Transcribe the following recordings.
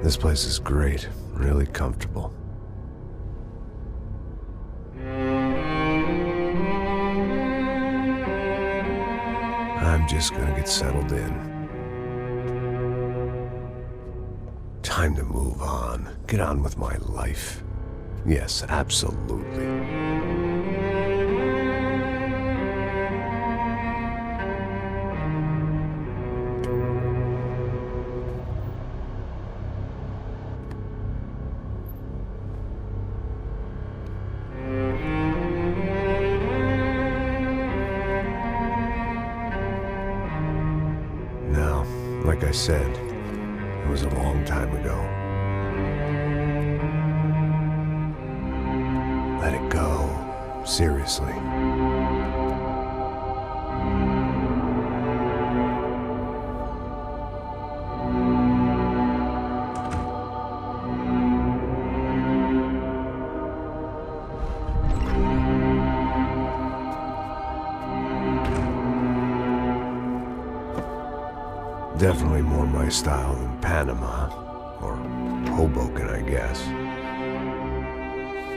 This place is great, really comfortable. I'm just gonna get settled in. Time to move on. Get on with my life. Yes, absolutely. Now, like I said, it was a long time ago. Let it go. Seriously. Definitely more my style than Panama, or Hoboken, I guess.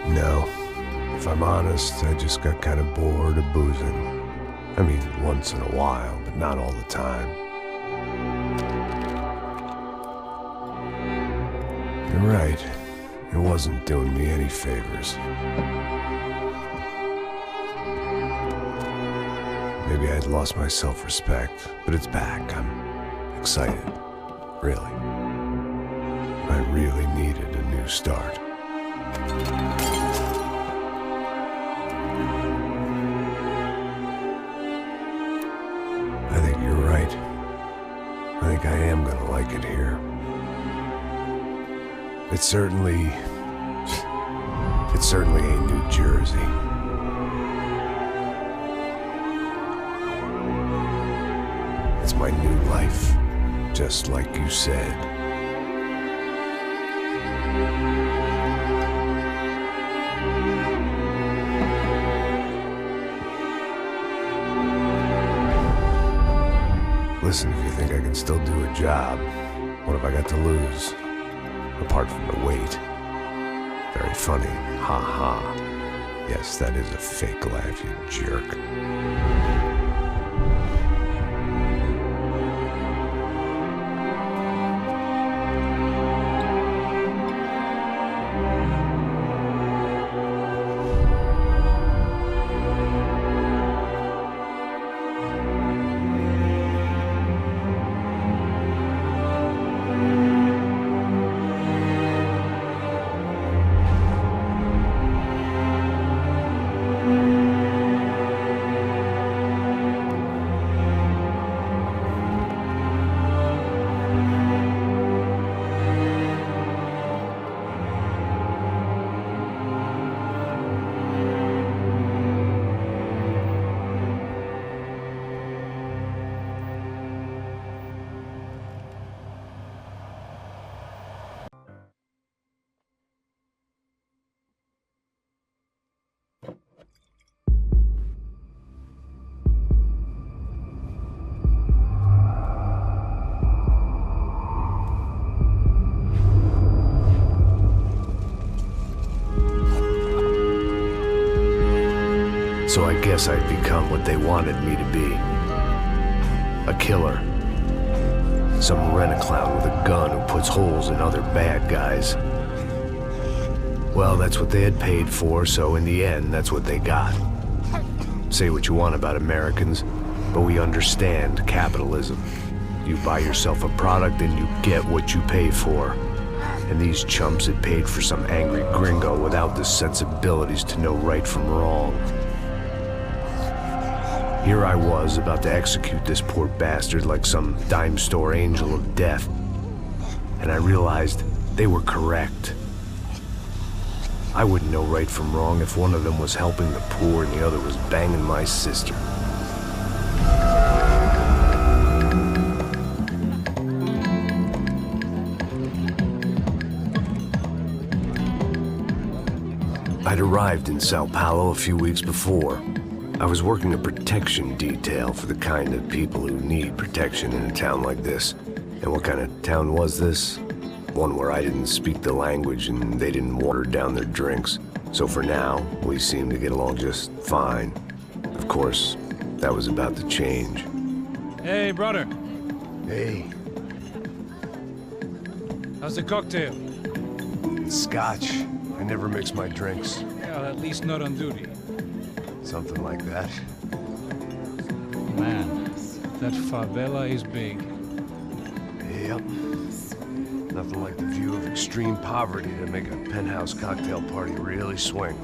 No, if I'm honest, I just got kind of bored of boozing. I mean, once in a while, but not all the time. You're right, it wasn't doing me any favors. Maybe I'd lost my self-respect, but it's back. I'm excited, really. I really needed a new start. I think you're right. I think I am gonna like it here. It certainly ain't New-Jersey. It's my new life. Just like you said. Listen, if you think I can still do a job, what have I got to lose? Apart from the weight. Very funny. Ha ha. Yes, that is a fake laugh, you jerk. So I guess I'd become what they wanted me to be. A killer. Some rent-a-clown with a gun who puts holes in other bad guys. Well, that's what they had paid for, so in the end, that's what they got. Say what you want about Americans, but we understand capitalism. You buy yourself a product and you get what you pay for. And these chumps had paid for some angry gringo without the sensibilities to know right from wrong. Here I was, about to execute this poor bastard like some dime store angel of death. And I realized they were correct. I wouldn't know right from wrong if one of them was helping the poor and the other was banging my sister. I'd arrived in Сан-Паулу a few weeks before. I was working a protection detail for the kind of people who need protection in a town like this. And what kind of town was this? one where I didn't speak the language and they didn't water down their drinks. So for now, we seemed to get along just fine. Of course, that was about to change. Hey, brother. Hey. How's the cocktail? Scotch. I never mix my drinks. Well, at least not on duty. Something like that. Man, that favela is big. Yep. Nothing like the view of extreme poverty to make a penthouse cocktail party really swing.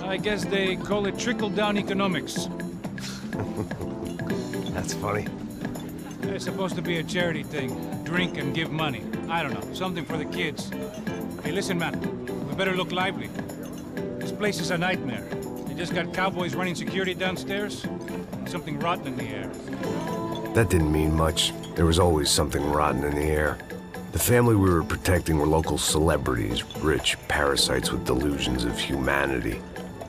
I guess they call it trickle-down economics. That's funny. It's supposed to be a charity thing. Drink and give money. I don't know, something for the kids. Hey, listen, man. We better look lively. This place is a nightmare. They just got cowboys running security downstairs. And something rotten in the air. That didn't mean much. There was always something rotten in the air. The family we were protecting were local celebrities, rich parasites with delusions of humanity.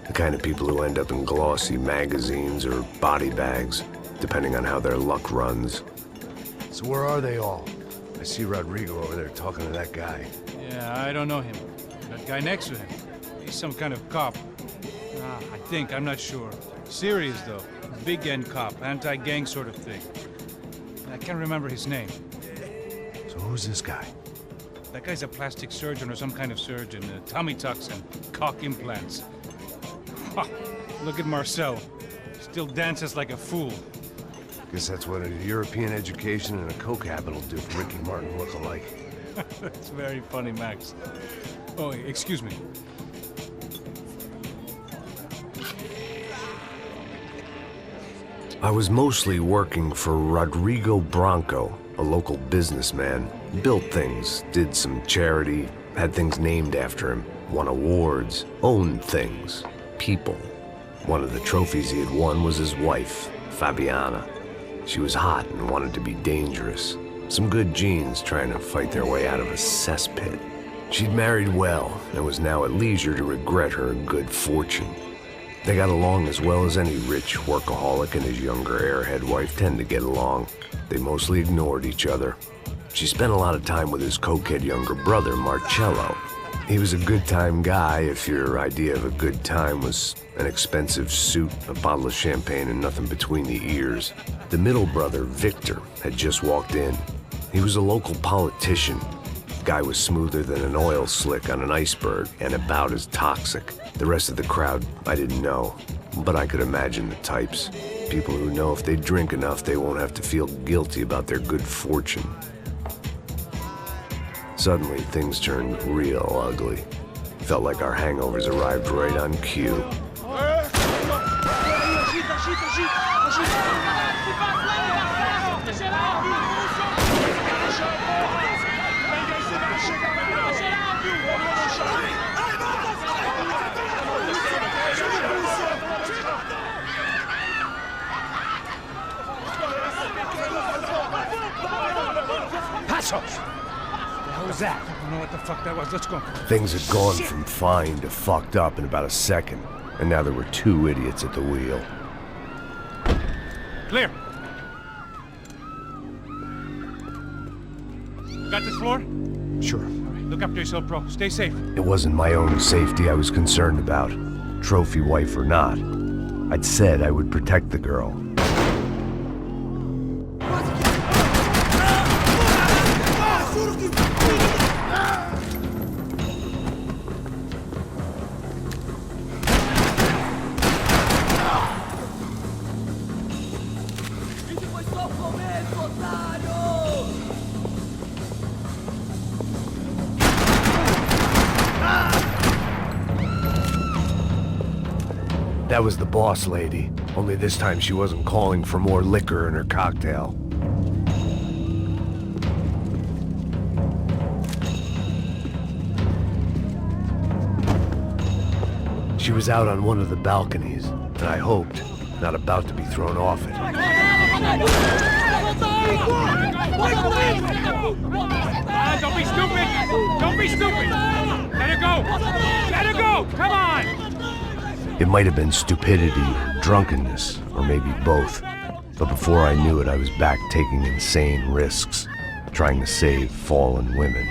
The kind of people who end up in glossy magazines or body bags, depending on how their luck runs. So where are they all? I see Rodrigo over there talking to that guy. Yeah, I don't know him. That guy next to him. He's some kind of cop. I think, I'm not sure. Serious, though. Big end cop, anti-gang sort of thing. I can't remember his name. So who's this guy? That guy's a plastic surgeon or some kind of surgeon. Tummy tucks and cock implants. Ha! Look at Marcel. Still dances like a fool. Guess that's what a European education and a coke habit will do for Ricky Martin look-alike. That's very funny, Max. Oh, excuse me. I was mostly working for Rodrigo Branco, a local businessman. Built things, did some charity, had things named after him, won awards, owned things, people. One of the trophies he had won was his wife, Fabiana. She was hot and wanted to be dangerous. Some good genes trying to fight their way out of a cesspit. She'd married well and was now at leisure to regret her good fortune. They got along as well as any rich workaholic and his younger airhead wife tend to get along. They mostly ignored each other. She spent a lot of time with his cokehead younger brother, Marcello. He was a good-time guy if your idea of a good time was an expensive suit, a bottle of champagne, and nothing between the ears. The middle brother, Victor, had just walked in. He was a local politician. Guy was smoother than an oil slick on an iceberg and about as toxic. The rest of the crowd, I didn't know, but I could imagine the types. People who know if they drink enough, they won't have to feel guilty about their good fortune. Suddenly, things turned real ugly. Felt like our hangovers arrived right on cue. Passos! What was that? I don't know what the fuck that was. Let's go. Things had gone from fine to fucked up in about a second, and now there were two idiots at the wheel. Clear. Got this floor? Sure. All right, look after yourself, bro. Stay safe. It wasn't my own safety I was concerned about, trophy wife or not. I'd said I would protect the girl. That was the boss lady, only this time she wasn't calling for more liquor in her cocktail. She was out on one of the balconies, and I hoped, not about to be thrown off it. Don't be stupid! Don't be stupid! Let her go! Let her go! Come on! It might have been stupidity, drunkenness, or maybe both. But before I knew it, I was back taking insane risks, trying to save fallen women.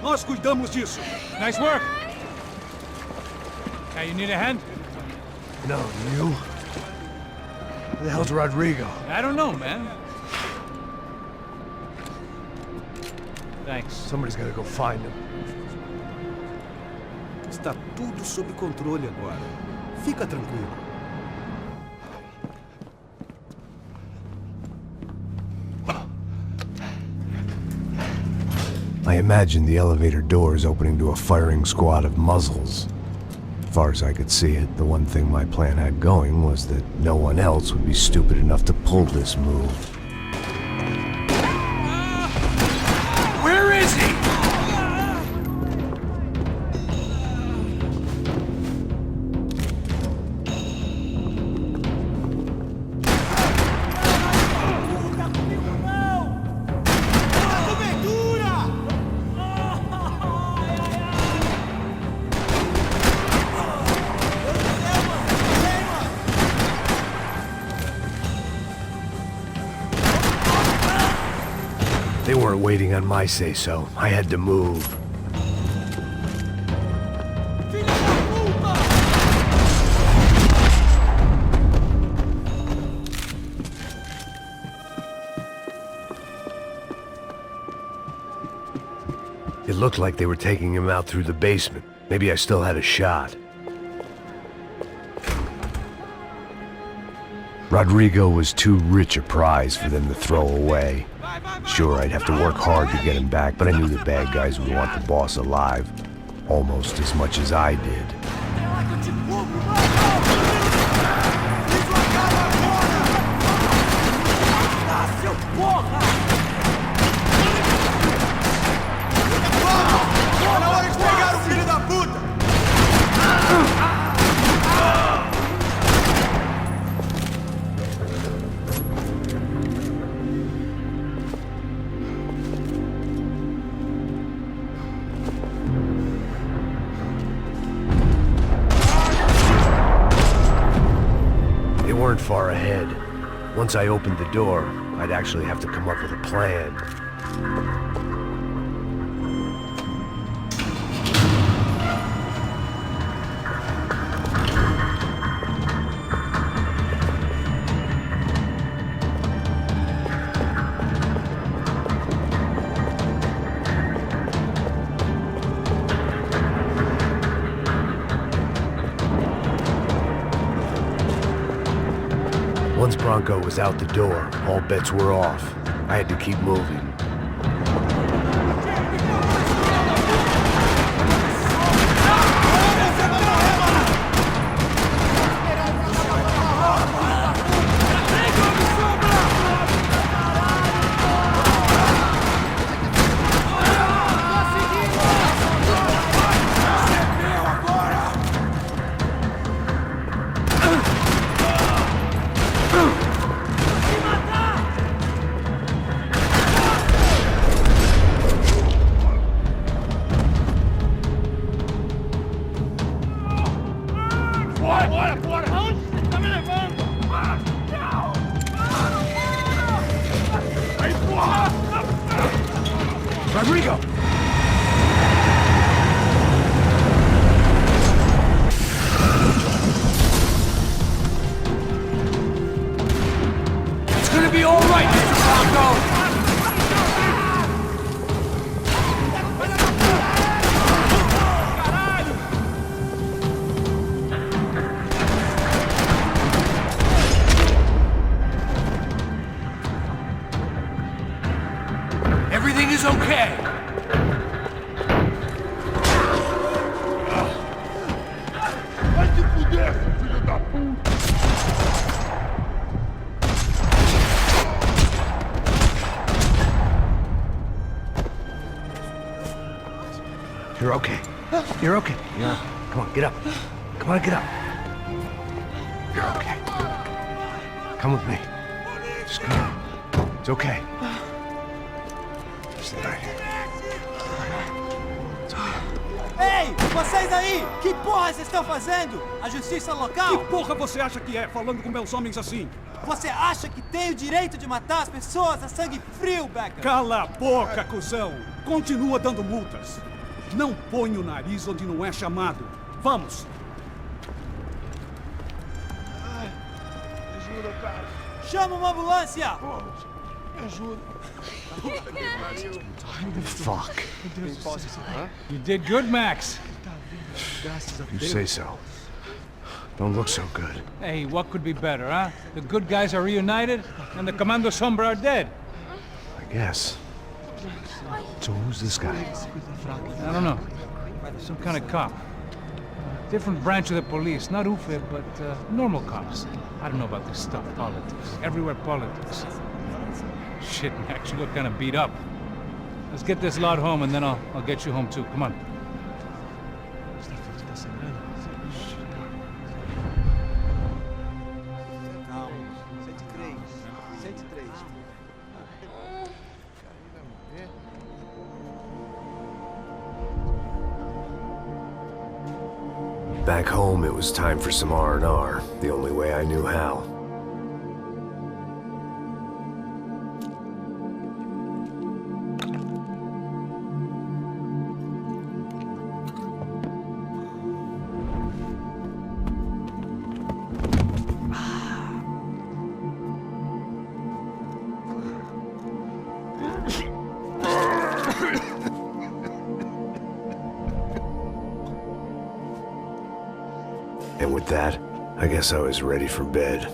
Nós cuidamos disso. Nice work. Hey, you need a hand? No, you? Where the hell's Rodrigo? I don't know, man. Thanks. Somebody's gotta go find him. Está tudo sob controle agora. Fica tranquilo. I imagined the elevator doors opening to a firing squad of muzzles. As far as I could see it, the one thing my plan had going was that no one else would be stupid enough to pull this move. Where is he? They weren't waiting on my say-so. I had to move. It looked like they were taking him out through the basement. Maybe I still had a shot. Rodrigo was too rich a prize for them to throw away. Sure, I'd have to work hard to get him back, but I knew the bad guys would want the boss alive. Almost as much as I did. Weren't far ahead. Once I opened the door, I'd actually have to come up with a plan. Once Bronco was out the door, all bets were off. I had to keep moving. Rodrigo! It's gonna be all right, Mr. Bronco! Everything is okay. Vai se fuder, filho da puta! You're okay. You're okay. Yeah. Come on, get up. Come on, get up. You're okay. Come with me. Just come on. It's okay. Stay right here. Ei, vocês aí! Que porra vocês estão fazendo? A justiça local? Que porra você acha que é, falando com meus homens assim? Você acha que tem o direito de matar as pessoas a sangue frio, Becker? Cala a boca, cuzão! Continua dando multas. Não põe o nariz onde não é chamado. Vamos! Ajuda, cara. Chama uma ambulância! Pô, me ajuda. Fuck. You did good, Max. You say so. Don't look so good. Hey, what could be better, huh? The good guys are reunited, and the Comando Sombre are dead. I guess. So who's this guy? I don't know. Some kind of cop. Different branch of the police. Not UFE, but normal cops. I don't know about this stuff. Politics. Everywhere politics. Shit, Max, you look kind of beat up. Let's get this lot home, and then I'll get you home too. Come on. Calma. 103. 103. Back home, it was time for some R&R, the only way I knew how. And with that, I guess I was ready for bed.